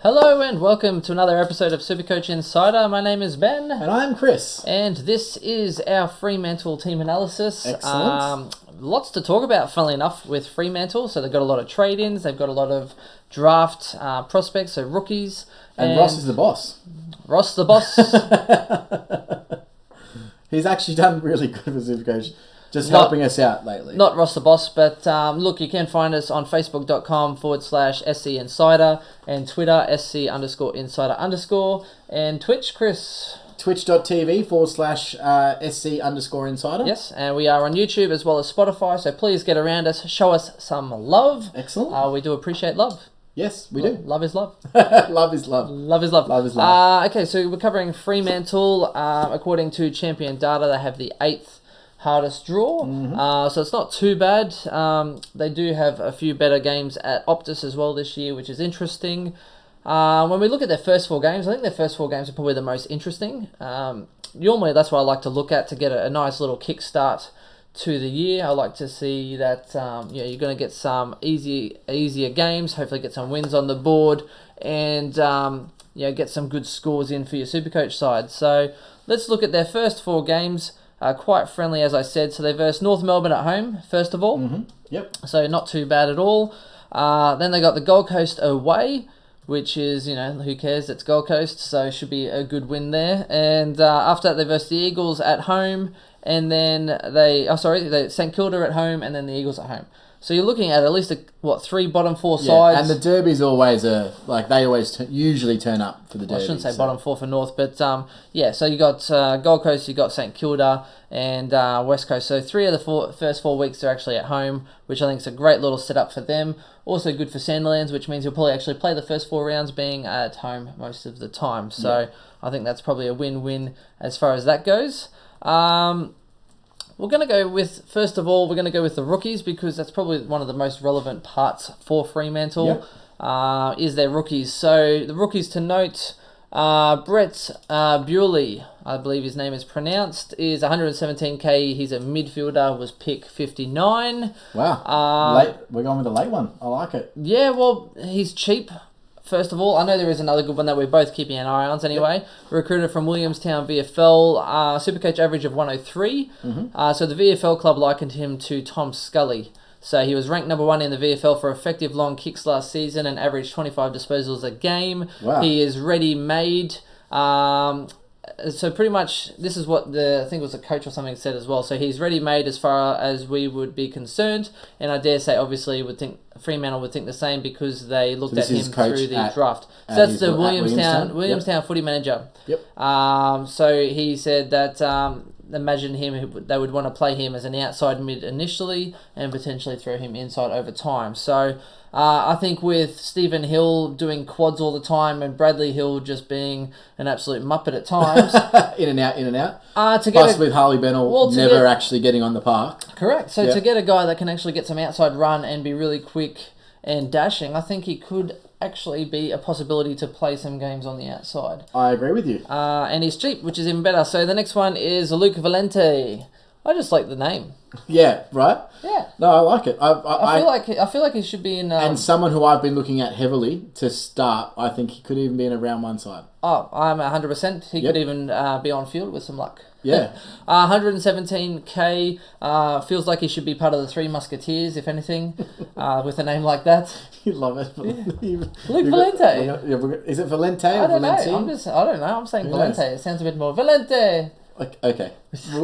Hello and welcome to another episode of SuperCoach Insider. My name is Ben. And I'm Chris. And this is our Fremantle team analysis. Excellent. Lots to talk about, funnily enough, with Fremantle. So they've got a lot of trade-ins. They've got a lot of draft prospects, so rookies. And Ross is the boss. Ross the boss. He's actually done really good for SuperCoach. Just helping us out lately. Not Ross the Boss, but look, you can find us on facebook.com/SC Insider and Twitter, SC_Insider_, and Twitch, Chris. Twitch.tv/SC_Insider. Yes, and we are on YouTube as well as Spotify, so please get around us, show us some love. Excellent. We do appreciate love. Yes, we do. Love is love. Love is love. Love is love. Love is love. Okay, so we're covering Fremantle. According to Champion Data, they have the 8th hardest draw, so it's not too bad. They do have a few better games at Optus as well this year, which is interesting. When we look at their first 4 games, I think their first 4 games are probably the most interesting. Normally, that's what I like to look at to get a nice little kickstart to the year. I like to see that you're going to get some easier games, hopefully get some wins on the board, and get some good scores in for your SuperCoach side. So let's look at their first 4 games. Quite friendly, as I said. So they versed North Melbourne at home, first of all. Yep. So not too bad at all. Then they got the Gold Coast away, which is, who cares? It's Gold Coast, so should be a good win there. And after that, they versed the Eagles at home, and then they St Kilda at home, and then the Eagles at home. So you're looking at least 3 bottom 4 sides. And the derbies always they always usually turn up for the derby. I shouldn't say bottom 4 for North, but so you got Gold Coast, you got St Kilda, and West Coast. So 3 of the first 4 weeks are actually at home, which I think is a great little setup for them. Also good for Sandilands, which means you'll probably actually play the first 4 rounds being at home most of the time. So I think that's probably a win-win as far as that goes. We're going to go with, first of all, the rookies, because that's probably one of the most relevant parts for Fremantle, is their rookies. So the rookies to note, Brett Bewley, I believe his name is pronounced, is 117k. He's a midfielder, was pick 59. Wow. We're going with a late one. I like it. Yeah, well, he's cheap. First of all, I know there is another good one that we're both keeping an eye on anyway. Yep. Recruited from Williamstown VFL, SuperCoach average of 103. So the VFL club likened him to Tom Scully. So he was ranked number 1 in the VFL for effective long kicks last season and averaged 25 disposals a game. Wow. He is ready-made. So pretty much, this is what I think it was a coach or something said as well. So he's ready-made as far as we would be concerned, and I dare say, obviously, Fremantle would think the same because they looked at him through the draft. So that's the Williamstown footy manager. Yep. So he said that imagine they would want to play him as an outside mid initially and potentially throw him inside over time. So I think with Stephen Hill doing quads all the time and Bradley Hill just being an absolute muppet at times. in and out. Plus with Harley Bennell never actually getting on the park. Correct. So to get a guy that can actually get some outside run and be really quick and dashing, I think he could actually be a possibility to play some games on the outside. I agree with you. And he's cheap, which is even better. So the next one is Luke Valente. I just like the name. Yeah, right? Yeah. No, I like it. I feel like he should be in... and someone who I've been looking at heavily to start, I think he could even be in a round 1 side. Oh, I'm 100%. He could even be on field with some luck. Yeah. 117k. Feels like he should be part of the 3 Musketeers, if anything, with a name like that. You love it. Yeah. Luke Valente. Is it Valente or I don't Valente? know. I don't know. I'm saying Valente. It sounds a bit more Valente. Okay.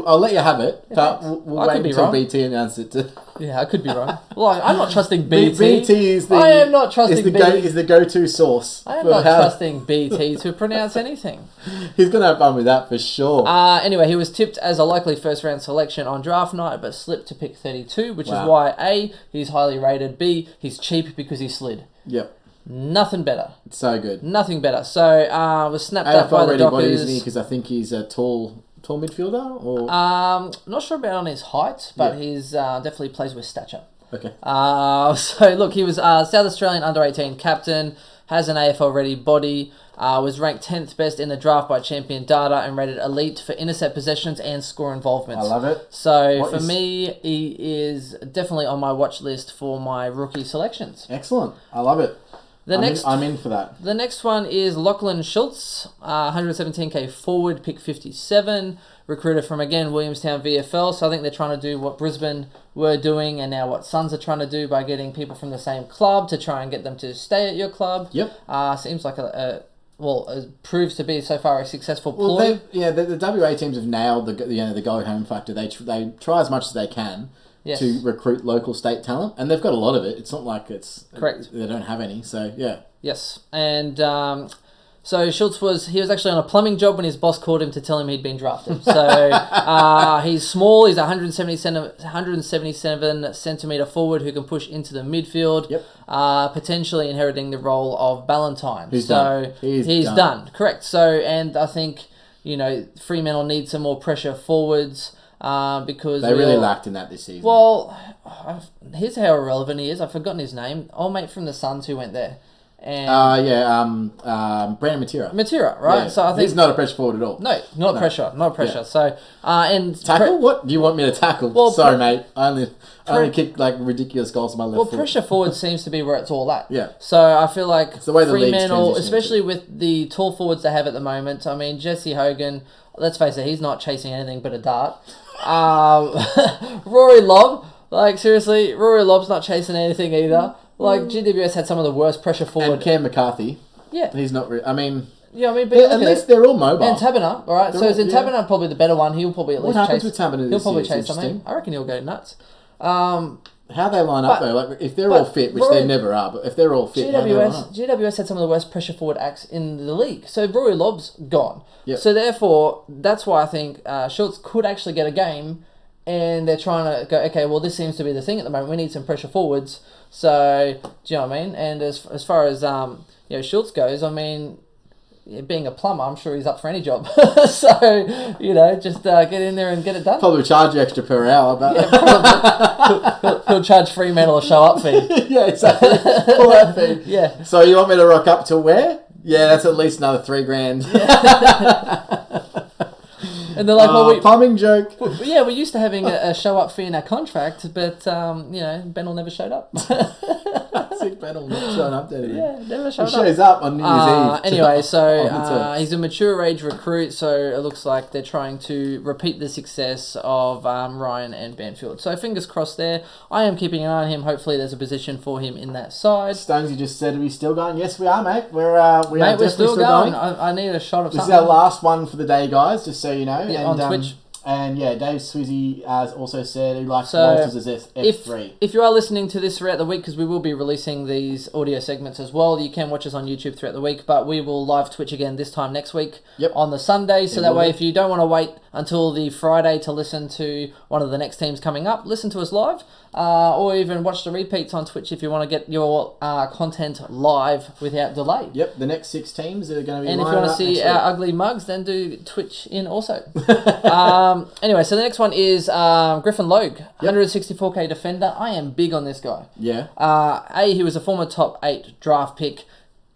I'll let you have it, but we'll wait until BT announces it. Yeah, I could be wrong. Well, I'm not trusting BT. BT is the... I am not trusting BT. Is the go-to source. I am not trusting BT to pronounce anything. He's going to have fun with that for sure. Anyway, he was tipped as a likely first-round selection on draft night, but slipped to pick 32, which is why, A, he's highly rated, B, he's cheap because he slid. Yep. Nothing better. It's so good. Nothing better. So, was snapped up by the Dockers. Because I think he's a tall midfielder? Or not sure about on his height, but he's definitely plays with stature. Okay. So look, he was South Australian under-18 captain, has an AFL ready body, was ranked 10th best in the draft by Champion Data and rated elite for intercept possessions and score involvement. I love it. So for me, he is definitely on my watch list for my rookie selections. Excellent. I love it. I'm in for that. The next one is Lachlan Schultz, 117k forward, pick 57, recruited from, again, Williamstown VFL. So I think they're trying to do what Brisbane were doing and now what Suns are trying to do by getting people from the same club to try and get them to stay at your club. Yep. Seems like it proves to be so far a successful ploy. The WA teams have nailed the go home factor. They try as much as they can to recruit local state talent, and they've got a lot of it. It's not like it's correct. They don't have any. So yeah. Yes, and so Schultz was actually on a plumbing job when his boss called him to tell him he'd been drafted. So he's small. He's 177 centimetre forward who can push into the midfield. Yep. Potentially inheriting the role of Ballantyne. He's done. Correct. So, and I think, Fremantle needs some more pressure forwards because they really lacked in that this season. Well, here's how irrelevant he is. I've forgotten his name. Old mate from the Suns who went there. And Brandon Matera. Matera, right? Yeah. So I think he's not a pressure forward at all. No, not pressure. Yeah. So and tackle? What do you want me to tackle? Well, sorry, mate. I only kick like ridiculous goals on my left foot. Pressure forward seems to be where it's all at. Yeah. So I feel like it's the way the Fremantle, especially with the tall forwards they have at the moment. I mean, Jesse Hogan. Let's face it, he's not chasing anything but a dart. Rory Lobb. Like, seriously, Rory Lobb's not chasing anything either. Like, GWS had some of the worst pressure forward. And Cam McCarthy. Yeah. He's not... but at least they're all mobile. And Tabiner, all right? So is Tabiner probably the better one? He'll probably at least chase... What happens with Tabiner He'll probably chase something. I reckon he'll go nuts. How they line up, though, like if they're all fit, which they never are, but if they're all fit, GWS had some of the worst pressure forward acts in the league. So Rory Lobb's gone. Yep. So therefore, that's why I think Schultz could actually get a game. And they're trying to go, okay, well, this seems to be the thing at the moment. We need some pressure forwards. So, do you know what I mean? And as far as Schultz goes, I mean, being a plumber, I'm sure he's up for any job. So, just get in there and get it done. Probably charge you extra per hour, but he'll charge Fremantle a show up fee. Yeah, exactly. All that fee. Yeah. So you want me to rock up to where? Yeah, that's at least another $3,000. Yeah. And they're like, plumbing joke. Yeah, we're used to having a show up fee in our contract, but Bennell never showed up. Sick Bennell not showing up, did he? Yeah, never showed up. He shows up on New Year's Eve. Anyway, so he's a mature age recruit, so it looks like they're trying to repeat the success of Ryan and Banfield. So fingers crossed there. I am keeping an eye on him. Hopefully, there's a position for him in that side. Stones, you just said, are we still going? Yes, we are, mate. We're still going. I need a shot of something. This is our last one for the day, guys. Just so you know. Yeah, on Twitch. And Dave Swizzy has also said he likes Walters as F3. If you are listening to this throughout the week, because we will be releasing these audio segments as well, you can watch us on YouTube throughout the week, but we will live Twitch again this time next week on the Sunday. So that way, if you don't want to wait until the Friday to listen to one of the next teams coming up, listen to us live, or even watch the repeats on Twitch if you want to get your content live without delay. Yep, the next 6 teams are going to be. And if you want to see our ugly mugs, then do Twitch in also. Anyway, so the next one is Griffin Logue, 164k defender. I am big on this guy. Yeah. He was a former top 8 draft pick.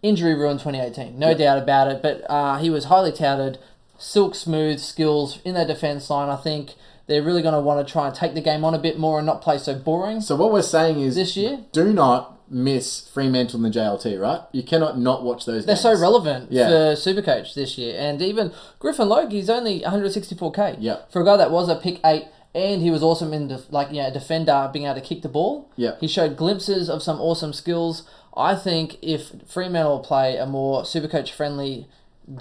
Injury ruined 2018, no doubt about it. But he was highly touted, silk smooth skills in their defence line. I think they're really going to want to try and take the game on a bit more and not play so boring. So what we're saying is this year, do not miss Fremantle and the JLT, right? You cannot not watch those They're games. so relevant for Supercoach this year. And even Griffin Logue, he's only 164k. Yeah. For a guy that was a pick 8, and he was awesome in defender, being able to kick the ball. Yeah. He showed glimpses of some awesome skills. I think if Fremantle play a more Supercoach friendly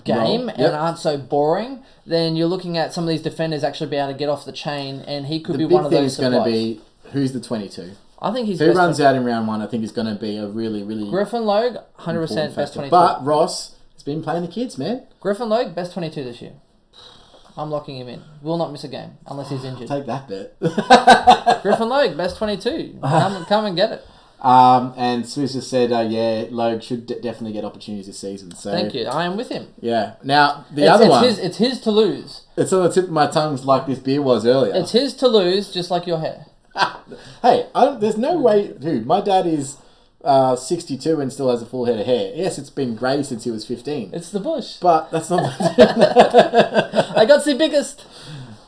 game and aren't so boring, then you're looking at some of these defenders actually be able to get off the chain, and he could be one of those. The big thing is going to be who's the 22. I think he's who runs out in round 1. I think is going to be a really, really Griffin Logue, 100% best 22. But Ross has been playing the kids, man. Griffin Logue, best 22 this year. I'm locking him in. Will not miss a game unless he's injured. Take that bet. Griffin Logue, best 22. Come and get it. And Swiss just said, Logue should definitely get opportunities this season. So thank you. I am with him. Yeah. Now, other one. It's his to lose. It's on the tip of my tongue like this beer was earlier. It's his to lose, just like your hair. Hey, there's no way... Dude, my dad is 62 and still has a full head of hair. Yes, it's been grey since he was 15. It's the bush. But that's not... I got the biggest.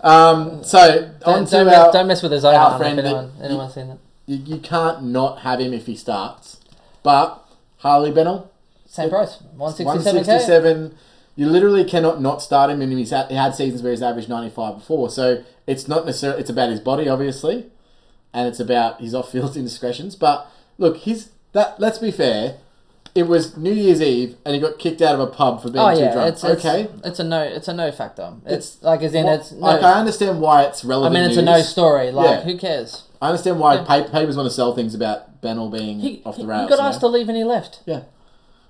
So, don't mess with his own friend. Anyone's seen that. You can't not have him if he starts. But Harley Bennell. Same price. 167K. 167. You literally cannot not start him, and he had seasons where he's averaged 95 before. So it's not necessarily... It's about his body, obviously, and it's about his off-field indiscretions. But look, let's be fair. It was New Year's Eve, and he got kicked out of a pub for being too drunk. It's a no factor. It's like as in it's no. Like, I understand why it's relevant. I mean, it's a no story. Like, who cares? I understand why papers want to sell things about Bennell being off the rails. He got asked to leave and he left. Yeah.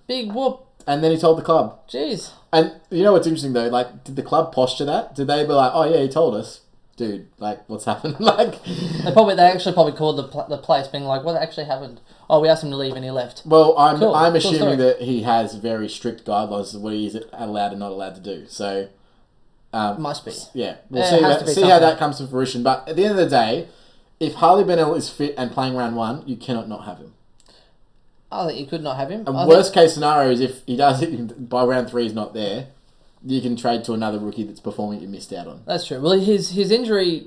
Big whoop. And then he told the club. Jeez. And you know what's interesting though? Like, did the club posture that? Did they be like, "Oh yeah, he told us, dude. Like, what's happened?" Like, they actually called the place, being like, "What actually happened?" Oh, we asked him to leave and he left. Well, I'm assuming that he has very strict guidelines of what he is allowed and not allowed to do. So, must be. Yeah, we'll see how that comes to fruition. But at the end of the day, if Harley Bennell is fit and playing round 1, you cannot not have him. I think you could not have him. Worst case scenario is if he does it by round 3 he's not there, you can trade to another rookie that's performing you missed out on. That's true. Well, his injury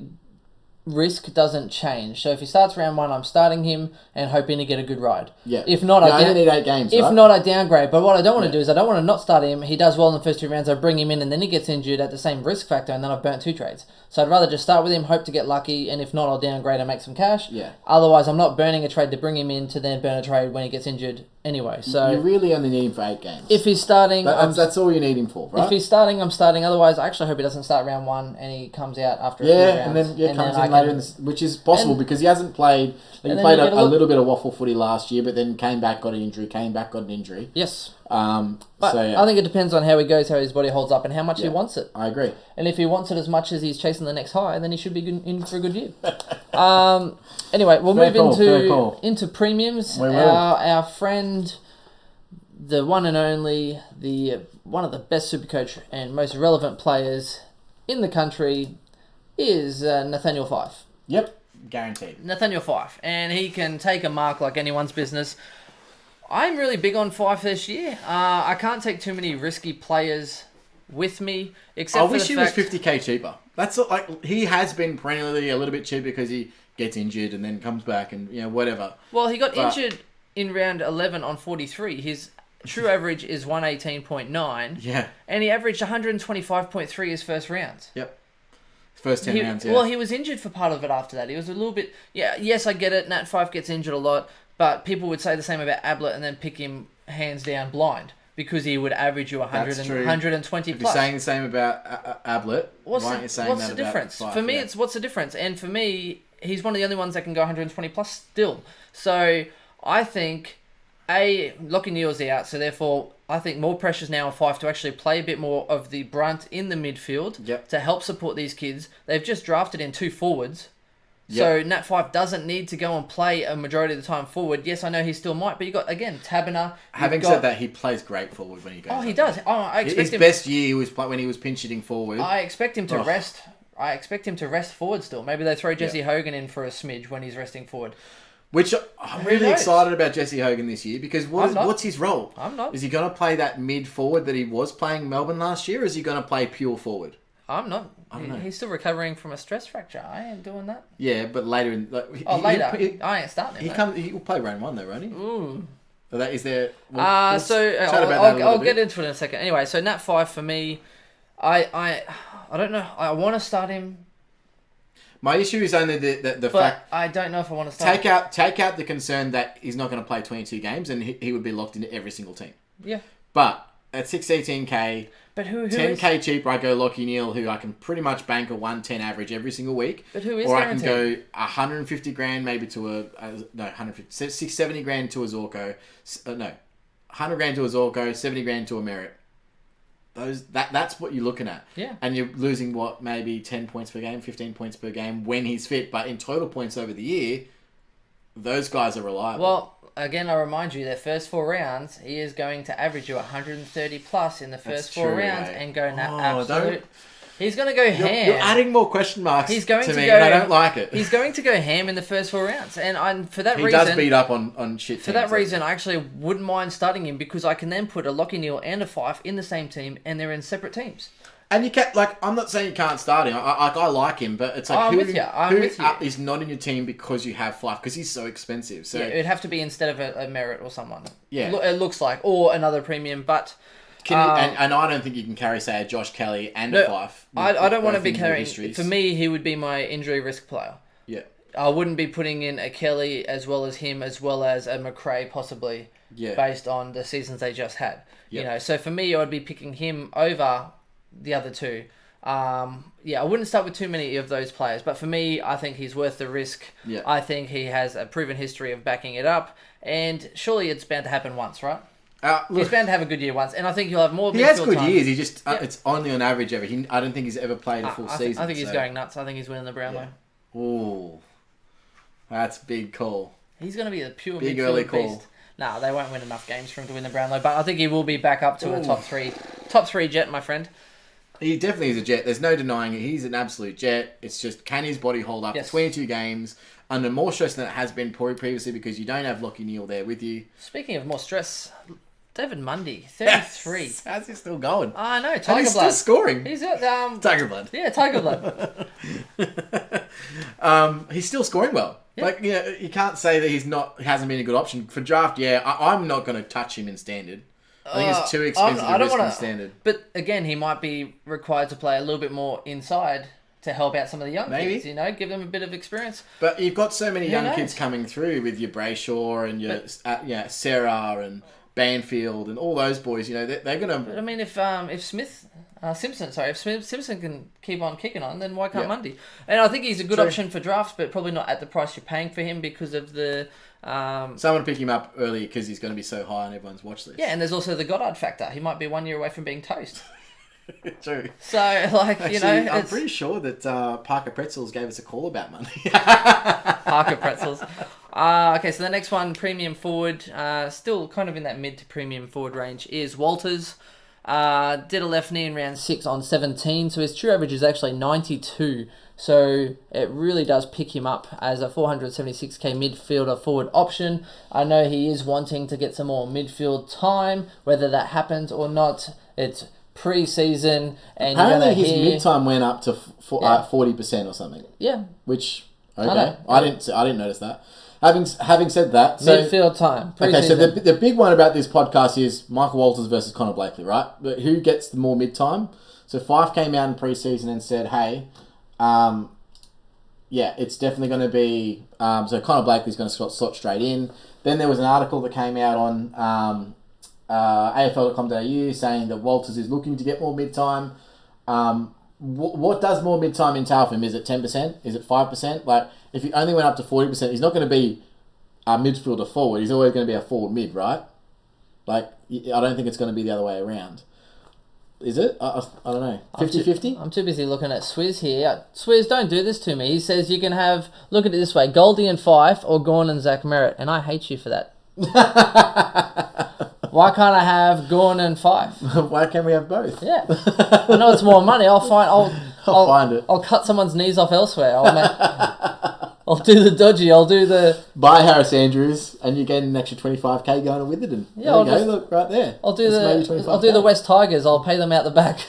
risk doesn't change. So if he starts round 1, I'm starting him and hoping to get a good ride. Yeah. If not, I only need 8 games. If not, I downgrade. But what I don't want to do is I don't want to not start him. He does well in the first 2 rounds. I bring him in and then he gets injured at the same risk factor, and then I've burnt 2 trades. So I'd rather just start with him, hope to get lucky, and if not, I'll downgrade and make some cash. Yeah. Otherwise, I'm not burning a trade to bring him in to then burn a trade when he gets injured anyway. So you really only need him for 8 games. If he's starting, that's all you need him for, right? If he's starting, I'm starting. Otherwise, I actually hope he doesn't start round 1 and he comes out after a few rounds. And then comes in later, which is possible because he hasn't played. He played a little bit of waffle footy last year, but then came back, got an injury. Yes. But I think it depends on how he goes, how his body holds up, and how much he wants it. I agree. And if he wants it as much as he's chasing the next high, then he should be in for a good year. Anyway, we'll move into premiums. Our friend, the one and only, one of the best Supercoach and most relevant players in the country is Nathaniel Fife. Yep, guaranteed. Nathaniel Fife, and he can take a mark like anyone's business. I'm really big on Fife this year. I can't take too many risky players with me, except for the fact... I wish he was 50k cheaper. That's like he has been perennially a little bit cheap because he gets injured and then comes back and whatever. Well, he got injured in round 11 on 43. His true average is 118.9. Yeah. And he averaged 125.3 his first round. Yep. First 10 rounds, yeah. Well, he was injured for part of it after that. He was a little bit... Yeah, yes, I get it. Nat Fife gets injured a lot. But people would say the same about Ablett and then pick him hands down blind because he would average you 120 plus. If you're saying the same about Ablett, why aren't you saying that about What's the difference? Fife? For me, it's what's the difference? And for me, he's one of the only ones that can go 120 plus still. So I think, Lockie Neal's out, so therefore I think more pressure's now on Fife to actually play a bit more of the brunt in the midfield to help support these kids. They've just drafted in 2 forwards. So Nat Fife doesn't need to go and play a majority of the time forward. Yes, I know he still might, but you got again Taberner. Having said that, he plays great forward when he goes. Oh, he does. Oh, I expect his best year was when he was pinch hitting forward. I expect him to rest. I expect him to rest forward still. Maybe they throw Jesse Hogan in for a smidge when he's resting forward. Which I'm really excited about Jesse Hogan this year because what's his role? I'm not. Is he going to play that mid forward that he was playing Melbourne last year, or is he going to play pure forward? I'm not. He's still recovering from a stress fracture. I ain't doing that. Yeah, but later in... later. I ain't starting him. He will play round 1 though, won't he? Ooh. Is there... I'll get into it in a second. Anyway, so Nat Fife for me, I don't know. I want to start him. My issue is only the fact... I don't know if I want to start him. Take out the concern that he's not going to play 22 games and he would be locked into every single team. Yeah. But at 618k... But who 10k is... cheaper, I go Lockie Neal, who I can pretty much bank a 110 average every single week. But who is Or guaranteed? I can go 150 grand maybe to 670 grand to a Zorko. 100 grand to a Zorko, 70 grand to a Merritt. That's what you're looking at. Yeah. And you're losing, maybe 10 points per game, 15 points per game when he's fit. But in total points over the year, those guys are reliable. Well... Again, I remind you, their first 4 rounds, he is going to average you 130 plus in the first 4 rounds and go absolute. He's going to go ham. You're adding more question marks to me, and I don't like it. He's going to go ham in the first 4 rounds, and for that reason, he does beat up on shit. For that reason, I actually wouldn't mind starting him because I can then put a Lockie Neal and a Fife in the same team, and they're in separate teams. And you can't, I'm not saying you can't start him. I like him, but it's like, I'm who with you. is not in your team because you have Fife? Because he's so expensive. So yeah, it'd have to be instead of a Merritt or someone. Yeah. It looks like. Or another premium, but... and I don't think you can carry, say, a Josh Kelly and a Fife. I don't want to be carrying... For me, he would be my injury risk player. Yeah. I wouldn't be putting in a Kelly as well as him, as well as a McRae possibly, based on the seasons they just had. Yep. So for me, I would be picking him over the other two. I wouldn't start with too many of those players, but for me, I think he's worth the risk. Yeah. I think he has a proven history of backing it up, and surely it's bound to happen once, right? He's bound to have a good year once, and I think he'll have more. He has good years. He just it's only on average ever. I don't think he's ever played a full season. I think he's going nuts. I think he's winning the Brownlow. Ooh, that's a big call. He's going to be a pure big midfield early beast. call. No, they won't win enough games for him to win the Brownlow, but I think he will be back up to a top three jet, my friend. He definitely is a jet. There's no denying it. He's an absolute jet. It's just, can his body hold up for 22 games under more stress than it has been previously because you don't have Lockie Neal there with you? Speaking of more stress, David Mundy, 33. Yes. How's he still going? I know, Tiger and he's Blood. Still scoring. He's at Tiger Blood. Yeah, Tiger Blood. He's still scoring well. Yeah. You can't say that he hasn't been a good option for draft. I'm not going to touch him in standard. I think it's too expensive to risk in standard. But again, he might be required to play a little bit more inside to help out some of the young kids. Give them a bit of experience. But you've got so many young kids coming through with your Brayshaw and your Sarah and Banfield and all those boys. They're going to. But I mean, if Simpson can keep on kicking on, then why can't Mundy? And I think he's a good option for drafts, but probably not at the price you're paying for him because of the. Someone pick him up early because he's going to be so high on everyone's watch list. Yeah, and there's also the Goddard factor. He might be 1 year away from being toast. True. So, actually, I'm pretty sure that Parker Pretzels gave us a call about Mundy. Parker Pretzels. Okay, so the next one, premium forward, still kind of in that mid to premium forward range, is Walters. Did a left knee in round 6 on 17, so his true average is actually 92. So it really does pick him up as a 476k midfielder forward option. I know he is wanting to get some more midfield time, whether that happens or not. It's pre-season, and apparently his mid-time went up to 40% or something. Yeah. Which, okay, I didn't notice that. Having said that, midfield time. Pre-season. Okay, so the big one about this podcast is Michael Walters versus Connor Blakely, right? But who gets the more mid-time? So Fife came out in pre-season and said, hey, it's definitely going to be... so Connor Blakely's going to slot straight in. Then there was an article that came out on AFL.com.au saying that Walters is looking to get more mid-time. What does more mid-time entail for him? Is it 10%? Is it 5%? If he only went up to 40%, he's not going to be a midfielder forward. He's always going to be a forward mid, right? I don't think it's going to be the other way around. Is it? I don't know. 50-50? I'm too busy looking at Swizz here. Swizz, don't do this to me. He says you can have, look at it this way, Goldie and Fife or Gawn and Zach Merritt. And I hate you for that. Why can't I have Gawn and Fife? Why can't we have both? Yeah. I know it's more money. I'll find it. I'll cut someone's knees off elsewhere. I'll do the dodgy. I'll do the... Buy Harris Andrews and you get an extra 25k going with it. And there you go. Look, right there. I'll do the West Tigers. I'll pay them out the back.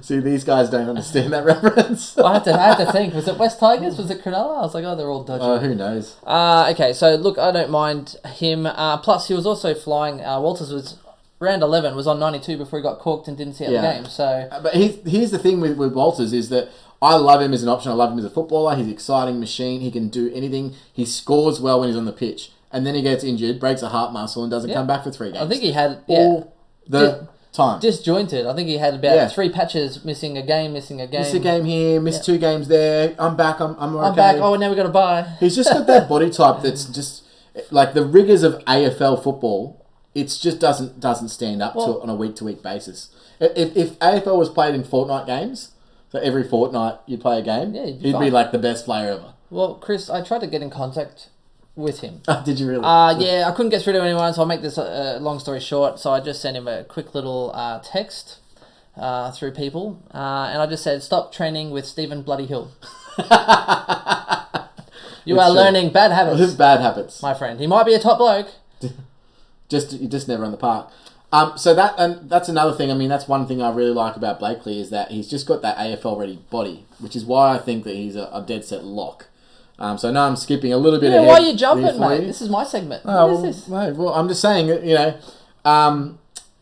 See, these guys don't understand that reference. I had to think. Was it West Tigers? Was it Cronulla? I was like, they're all dodgy. Who knows? Okay, so look, I don't mind him. Plus, he was also flying. Walters was... Round 11 was on 92 before he got corked and didn't see out the game. So, but here's the thing with Walters is that I love him as an option. I love him as a footballer. He's an exciting machine. He can do anything. He scores well when he's on the pitch. And then he gets injured, breaks a heart muscle, and doesn't come back for 3 games. I think he had... all the time. Disjointed. I think he had about 3 patches, missing a game. Miss a game here, miss 2 games there. I'm back, I'm okay. I'm back, now we got to buy. He's just got that body type that's just... Like, the rigours of AFL football... It just doesn't stand up to it on a week-to-week basis. If AFL was played in fortnight games, so every fortnight you play a game, he'd be like the best player ever. Well, Chris, I tried to get in contact with him. Did you really? Yeah, I couldn't get through to anyone, so I'll make this a long story short. So I just sent him a quick little text through people, and I just said, stop training with Stephen Bloody Hill. You are learning bad habits. Bad habits. My friend. He might be a top bloke. You're just never on the park. So that's another thing. I mean, that's one thing I really like about Blakely is that he's just got that AFL ready body, which is why I think that he's a dead set lock. So now I'm skipping a little bit ahead. Why are you jumping, mate? This is my segment. What is this? Mate, well, I'm just saying,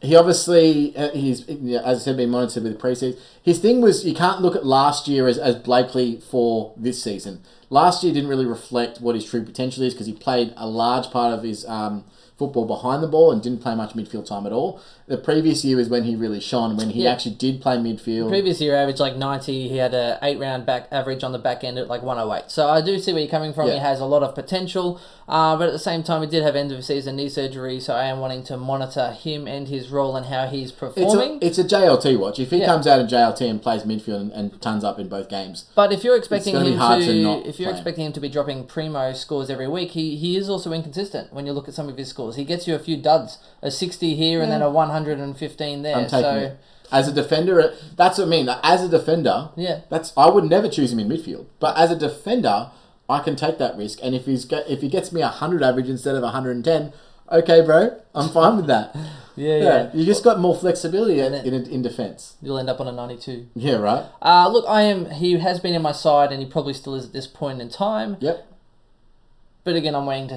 he obviously, he's, as I said, been monitored with the preseason. His thing was, you can't look at last year as Blakely for this season. Last year didn't really reflect what his true potential is because he played a large part of his football behind the ball and didn't play much midfield time at all. The previous year was when he really shone, when he actually did play midfield. The previous year averaged like 90. He had a 8-round back average on the back end at like 108. So I do see where you're coming from. Yeah. He has a lot of potential, but at the same time, he did have end of season knee surgery. So I am wanting to monitor him and his role and how he's performing. It's a JLT watch. If he comes out in JLT and plays midfield and tons up in both games, but if you're expecting him to be dropping primo scores every week, he is also inconsistent. When you look at some of his scores, he gets you a few duds, a 60 here and then a 115 there. I'm taking it. As a defender, that's what I mean. As a defender, I would never choose him in midfield. But as a defender, I can take that risk. And if he gets me 100 average instead of 110, okay, bro, I'm fine with that. Yeah. You just got more flexibility in defence. You'll end up on a 92. Yeah, right. Look, he has been in my side, and he probably still is at this point in time. Yep. But again, I'm waiting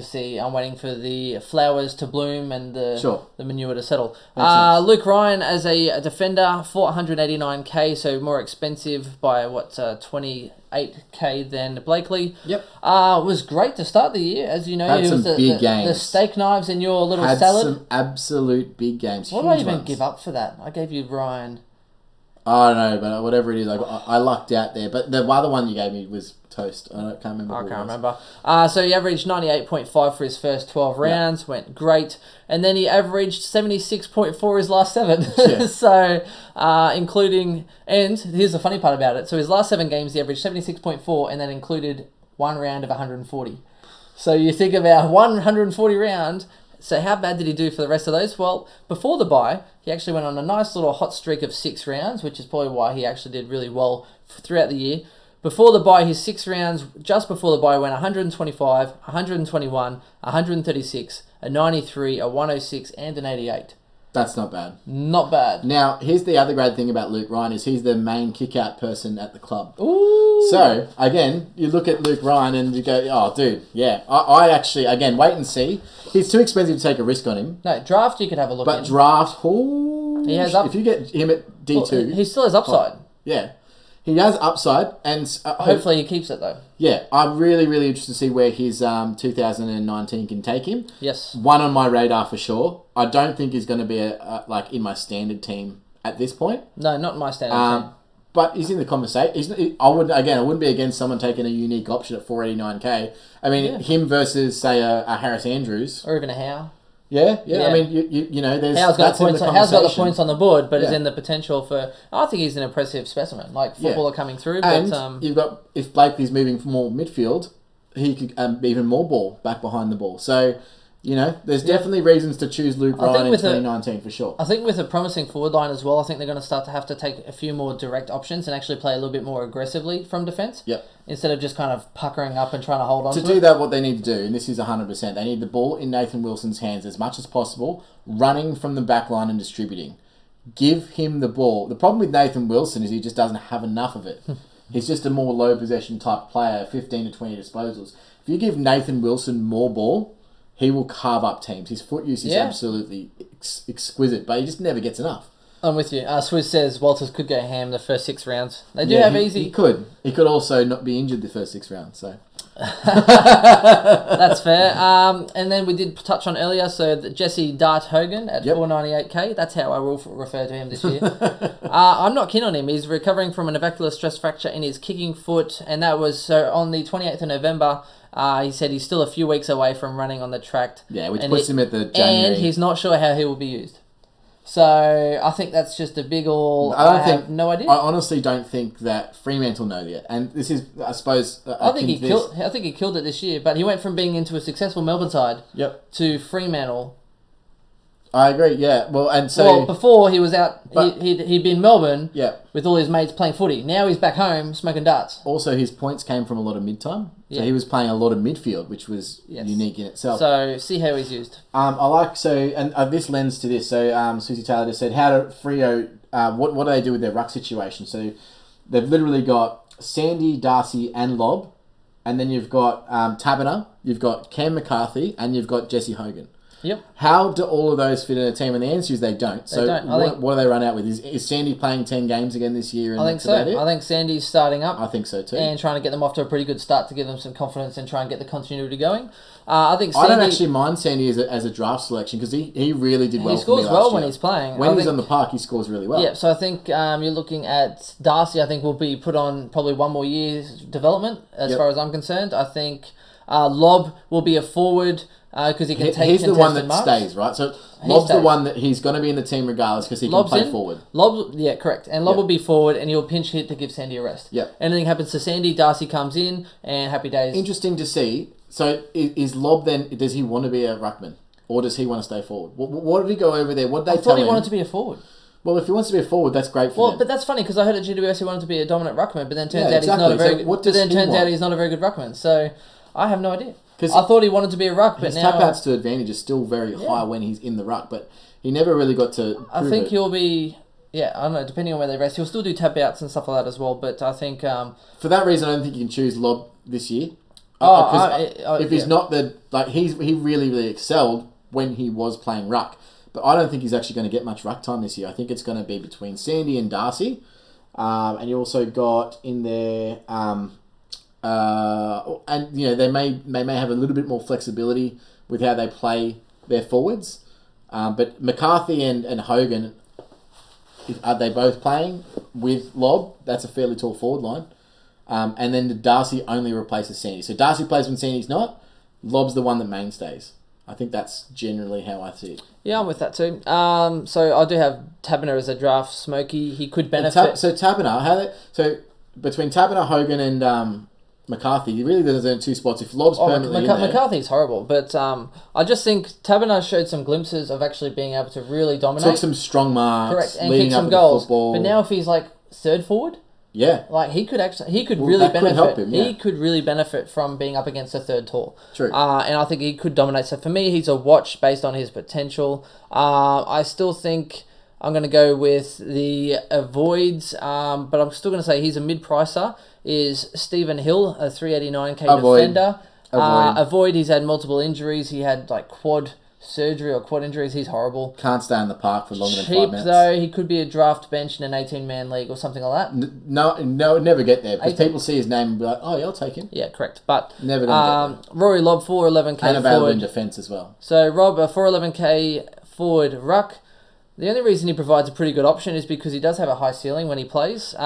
for the flowers to bloom and the manure to settle. Luke Ryan as a defender, 489k, so more expensive by 28k than Blakely. Yep. Was great to start the year, as you know. Had some big games. The steak knives in your little Had salad. Some absolute big games. What did I even give up for that? I gave you Ryan. I don't know, but whatever it is, I lucked out there. But the other one you gave me was toast. I can't remember. I can't remember. So he averaged 98.5 for his first 12 rounds. Went great. And then he averaged 76.4 his last 7. Yeah. So, including... And here's the funny part about it. So his last 7 games, he averaged 76.4, and that included 1 round of 140. So you think about 140 round... So how bad did he do for the rest of those? Well, before the bye, he actually went on a nice little hot streak of 6 rounds, which is probably why he actually did really well throughout the year. Before the bye, his 6 rounds, just before the bye, went 125, 121, 136, a 93, a 106, and an 88. That's not bad. Not bad. Now, here's the other great thing about Luke Ryan is he's the main kick-out person at the club. Ooh. So, again, you look at Luke Ryan and you go, oh, dude, yeah. I actually, again, wait and see. He's too expensive to take a risk on him. No, draft you could have a look at. But draft, he has up. If you get him at D2... Well, he still has upside. Yeah. He has upside, and hopefully he keeps it though. Yeah, I'm really, really interested to see where his 2019 can take him. Yes, one on my radar for sure. I don't think he's going to be in my standard team at this point. No, not in my standard team. But he's in the conversation. I wouldn't be against someone taking a unique option at 489k. I mean, him versus say a Harris Andrews or even a Howe. Yeah. I mean, you know, there's Howe's got the points on the board, but is in the potential for. I think he's an impressive specimen, like footballer coming through. And but you've got if Blakely's moving for more midfield, he could even more ball back behind the ball. So. You know, there's definitely reasons to choose Luke Ryan in 2019 for sure. I think with a promising forward line as well, I think they're going to start to have to take a few more direct options and actually play a little bit more aggressively from defence. Yep. Instead of just kind of puckering up and trying to hold on to do that, what they need to do, and this is 100%, they need the ball in Nathan Wilson's hands as much as possible, running from the back line and distributing. Give him the ball. The problem with Nathan Wilson is he just doesn't have enough of it. He's just a more low possession type player, 15 to 20 disposals. If you give Nathan Wilson more ball, he will carve up teams. His foot use is absolutely exquisite, but he just never gets enough. I'm with you. Swizz says Walters could go ham the first 6 rounds. They do have easy. He could. He could also not be injured the first 6 rounds. So that's fair. And then we did touch on earlier. So Jesse Dart Hogan at 498k. That's how I will refer to him this year. I'm not keen on him. He's recovering from an navicular stress fracture in his kicking foot, and that was on the 28th of November. He said he's still a few weeks away from running on the track. Yeah, which puts him at the January. And he's not sure how he will be used. So I think that's just a big all. I have no idea. I honestly don't think that Fremantle know yet. And this is, I suppose, I think he killed it this year. But he went from being into a successful Melbourne side to Fremantle. I agree, yeah. Well, and so... before he was out, he'd been in Melbourne Yeah. with all his mates playing footy. Now he's back home smoking darts. Also, his points came from a lot of mid-time. So Yeah. he was playing a lot of midfield, which was unique in itself. So see how he's used. I like... So, and this lends to this. So, Susie Taylor just said, how do Freo... what do they do with their ruck situation? So, they've literally got Sandy, Darcy, and Lob. And then you've got Taberner, you've got Cam McCarthy, and you've got Jesse Hogan. Yep. How do all of those fit in a team? And the answer is they don't. They don't. What do they run out with? Is Sandy playing 10 games again this year? And I think so. I think Sandy's starting up. I think so too. And trying to get them off to a pretty good start to give them some confidence and try and get the continuity going. I think Sandy... I don't actually mind Sandy as a draft selection because he really did well. He scores well when he's playing. When he's on the park, he scores really well. Yeah, so I think you're looking at Darcy. I think will be put on probably one more year's development as far as I'm concerned. I think Lob will be a forward because he can take. He's the one that marks. Stays, right? So Lob's the one that he's going to be in the team regardless because he can play forward. Lob, yeah, correct. And Lob will be forward and he'll pinch hit to give Sandy a rest. Yeah. Anything happens to Sandy, Darcy comes in and happy days. Interesting to see. So is Lob then? Does he want to be a ruckman or does he want to stay forward? What did he go over there? What did they tell him? I thought he wanted to be a forward. Well, if he wants to be a forward, that's great for him. But that's funny because I heard at GWS he wanted to be a dominant ruckman, but then turns out he's not a very. Out he's not a very good ruckman. So I have no idea. I thought he wanted to be a ruck, but his now... tap outs to advantage is still very high when he's in the ruck, but he never really got to I think he'll be... Yeah, I don't know, depending on where they rest. He'll still do tap outs and stuff like that as well, but I think... For that reason, I don't think you can choose Lob this year. If he's not the... Like, he really, really excelled when he was playing ruck, but I don't think he's actually going to get much ruck time this year. I think it's going to be between Sandy and Darcy, and you also got in there... and you know they may have a little bit more flexibility with how they play their forwards, but McCarthy and Hogan, are they both playing with Lob? That's a fairly tall forward line, and then Darcy only replaces Sandy. So Darcy plays when Sandy's not. Lob's the one that mainstays. I think that's generally how I see it. Yeah, I'm with that too. So I do have Taberner as a draft smoky. He could benefit. So Taberner, between Taberner, Hogan, and McCarthy, really there's only two spots. If Lob's permanently in there... McCarthy's horrible, but I just think Taberner showed some glimpses of actually being able to really dominate. Took some strong marks, correct, and kicked some goals. But now if he's like third forward, like he could really benefit. Could help him, He could really benefit from being up against a third tall. True. And I think he could dominate. So for me, he's a watch based on his potential. I still think I'm going to go with the avoids, but I'm still going to say he's a mid-pricer. Is Stephen Hill, a 389k defender. Avoid, he's had multiple injuries. He had like quad surgery or quad injuries. He's horrible. Can't stay in the park for longer than 5 minutes. Cheap though, he could be a draft bench in an 18-man league or something like that. No, never get there because people see his name and be like, oh yeah, I'll take him. Yeah, correct. But never gonna get there. Rory Lobb, 411k and available forward. In defence as well. So Rob, a 411k forward ruck. The only reason he provides a pretty good option is because he does have a high ceiling when he plays. He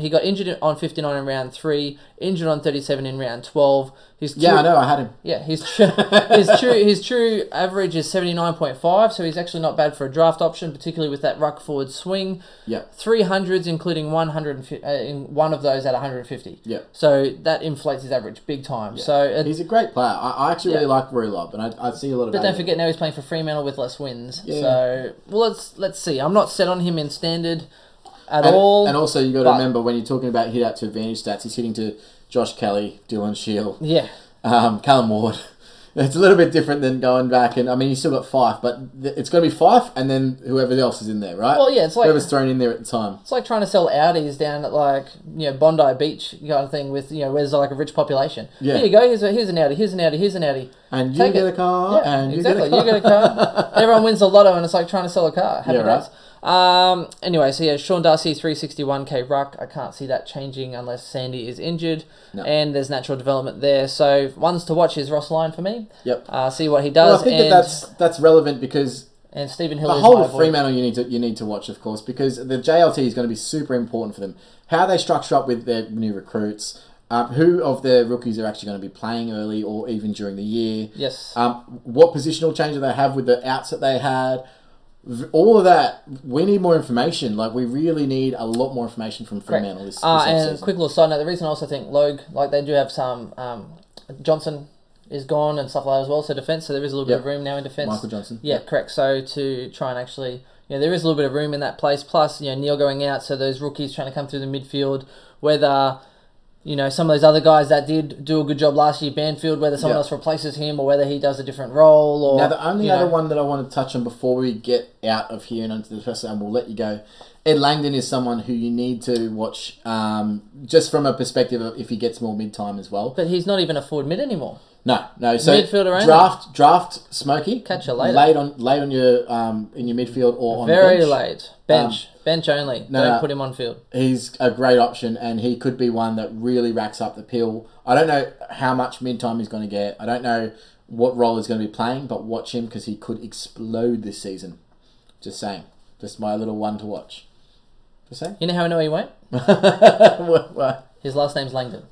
got injured on 59 in round 3, injured on 37 in round 12. I know, I had him. Yeah, his true average is 79.5, so he's actually not bad for a draft option, particularly with that ruck forward swing. Yeah. 300s, including 150, in one of those at 150. Yeah. So that inflates his average big time. Yeah. So he's a great player. I actually really like Rory Lobb, and I see a lot of. But don't forget now he's playing for Fremantle with less wins. Yeah. So let's see. I'm not set on him in standard at all. And also you got to remember when you're talking about hit out to advantage stats, he's hitting to Josh Kelly, Dylan Shield, Callum Ward. It's a little bit different than going back, and I mean, he's still got Fife, but it's going to be Fife and then whoever else is in there, right? Well, yeah, it's like whoever's thrown in there at the time. It's like trying to sell Audis down at Bondi Beach kind of thing with where there's like a rich population. Yeah. Here you go. Here's an Audi. Here's an Audi. Here's an Audi. And you get a car. Yeah, and exactly. You get a car. You get a car. Everyone wins the lotto, and it's like trying to sell a car. Happy days. Anyway, so Sean Darcy, 361k ruck. I can't see that changing unless Sandy is injured. No. And there's natural development there. So ones to watch is Ross Lyon for me. Yep. See what he does. Well, I think that's relevant because and Stephen Hill the whole of Fremantle you need to watch, of course, because the JLT is going to be super important for them. How they structure up with their new recruits. Who of the rookies are actually going to be playing early or even during the year? Yes. What positional change do they have with the outs that they had? All of that, we need more information. Like, we really need a lot more information from Fremantle this and quick little side note, the reason I also think Logue, they do have some... Johnson is gone and stuff like that as well. So defence, so there is a little bit of room now in defence. Michael Johnson. Yeah, correct. So to try and actually, there is a little bit of room in that place. Plus, Neil going out, so those rookies trying to come through the midfield, whether some of those other guys that did do a good job last year, Banfield, whether someone else replaces him or whether he does a different role. Or now, the only other one that I want to touch on before we get out of here and onto the first, and we'll let you go. Ed Langdon is someone who you need to watch, just from a perspective of if he gets more mid-time as well. But he's not even a forward mid anymore. No. So midfielder only. Draft Smokey. Catch you later. Late on your in your midfield or on very bench. late. Bench only. Don't put him on field. He's a great option, and he could be one that really racks up the pill. I don't know how much mid-time he's going to get. I don't know what role he's going to be playing, but watch him because he could explode this season. Just saying. Just my little one to watch. Just saying. You know how I know he won't? What? His last name's Langdon.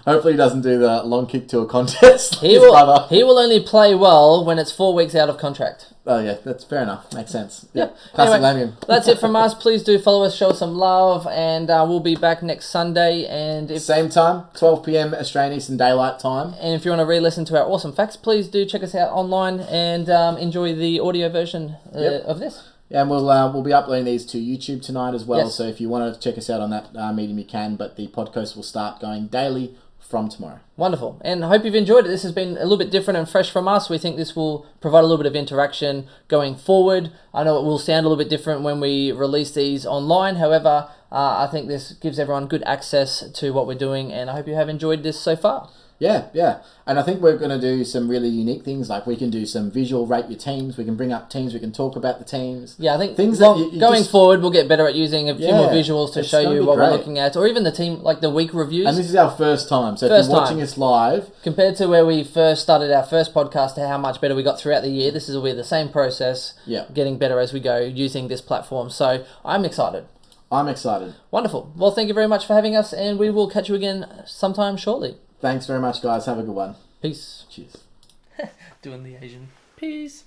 Hopefully he doesn't do the long kick to a contest. He will only play well when it's 4 weeks out of contract. Oh yeah, that's fair enough. Makes sense. Yeah. Classic Anyway, Langdon. That's it from us. Please do follow us, show us some love, and we'll be back next Sunday. And Same time, 12 p.m. Australian Eastern Daylight Time. And if you want to re-listen to our awesome facts, please do check us out online and enjoy the audio version of this. And we'll be uploading these to YouTube tonight as well. Yes. So if you want to check us out on that medium, you can. But the podcast will start going daily from tomorrow. Wonderful. And I hope you've enjoyed it. This has been a little bit different and fresh from us. We think this will provide a little bit of interaction going forward. I know it will sound a little bit different when we release these online. However, I think this gives everyone good access to what we're doing, and I hope you have enjoyed this so far. Yeah. And I think we're going to do some really unique things. Like we can do some visual rate your teams. We can bring up teams. We can talk about the teams. Yeah, I think things going forward, we'll get better at using a few more visuals to show you what we're looking at, or even the team, like the week reviews. And this is our first time. So if you're watching us live, compared to where we first started our first podcast, to how much better we got throughout the year, this will be the same process, getting better as we go using this platform. So I'm excited. I'm excited. Wonderful. Well, thank you very much for having us, and we will catch you again sometime shortly. Thanks very much, guys. Have a good one. Peace. Cheers. Doing the Asian. Peace.